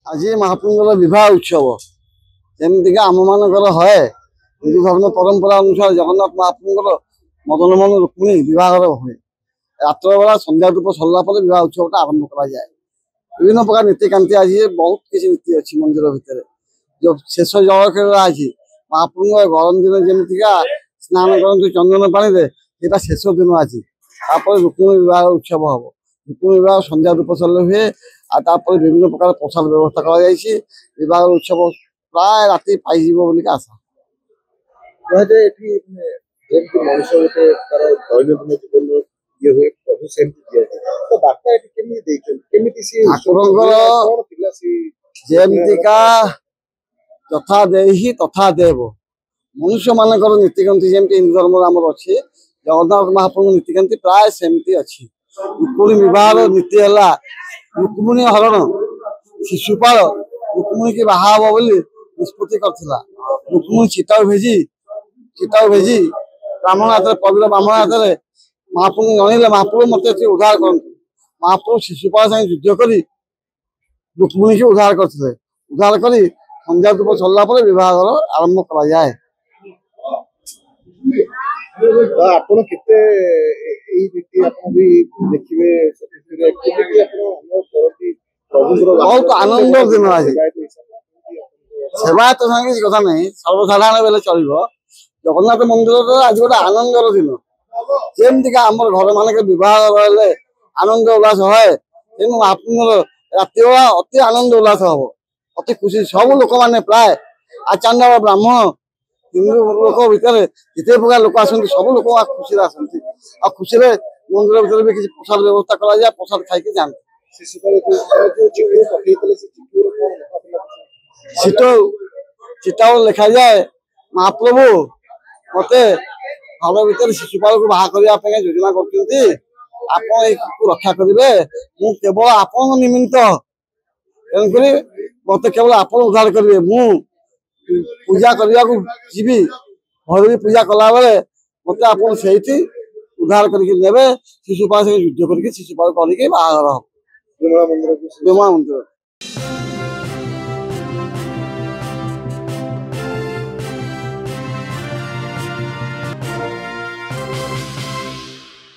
आज महाप्रभुर विवाह उत्सव जमीक आम मानकर है हिंदू धर्म परंपरा अनुसार जगन्नाथ महाप्रभुर मदनमोहन रुक्मिणी विवाह हुए रात्र बेला संध्या धूप सरला विवाह उत्सव आरंभ कर विभिन्न प्रकार नीतिकांति आज बहुत किसी नीति अच्छी मंदिर भितर जो शेष जल आज महाप्रभु गरम दिन जमीका स्नान करते चंदन पानी से शेष दिन आज रुक्मिणी विवाह उत्सव हम रुक्मिणी विवाह संध्या धूप सरले हुए आपर विभिन्न प्रकार प्रसाद व्यवस्था कर उत्सव प्राय राति पाई आशा मनुष्य गोटे दैनंदिन जीवन ये हुए प्रभु सेमती तो बार्ता जमीका तथा देहि तथा देव मनुष्य मानकर नीतिकांति जमी हिंदू धर्म आमर अच्छी जगन्नाथ महाप्रभु नीतिकांति प्राय सेमती अच्छी रुक्मिणी विवाह नीति है रुक्मिणी हरण शिशुपाल रुक्मिणी की बाहा हम बोली निष्पत्ति करथिला रुक्मिणी चिताऊ भेजी ब्राह्मण हाथ पवित्र ब्राह्मण हाथ में महाप्रभु जनइले महाप्रभु मत उद्धार करते महाप्रभु शिशुपाल संगे युद्ध कर रुक्मिणी की उद्धार करते उद्धार कर संध्या धूप सरला विवाह आरंभ कर जाए आपण केते देखिए बहुत आनंद दिन आज सेवायत संगे कथा नहीं सर्वसाधारण बेले चलो जगन्नाथ मंदिर आज गोटे आनंदर दिन जमीक आम घर मानक बहुत आनंद उल्लास है तेणु महाप्रभु राति बेला अति आनंद उल्लास हम अति खुशी सब लोक मैंने प्राय आचार्य ब्राह्मण हिंदू लोक भितर जिते प्रकार लोक आसती सब लोक खुशी आसती आ खुशी मंदिर भीतर भी किसी प्रसाद व्यवस्था कर प्रसाद खाई जाते चिट्टा लिखा जाए महाप्रभु मत घर भीतर शिशुपाल को बाहा करने योजना कर रक्षा करेंगे मु केवल आपण निमित्त तेणुक मत केवल आप उद्धार करेंगे मु पूजा करने को जीवी घर भी पूजा कला बेले मत आप उद्धार करके शिशुपाल से युद्ध करके शिशुपाल करके बाहर विमला मंदिर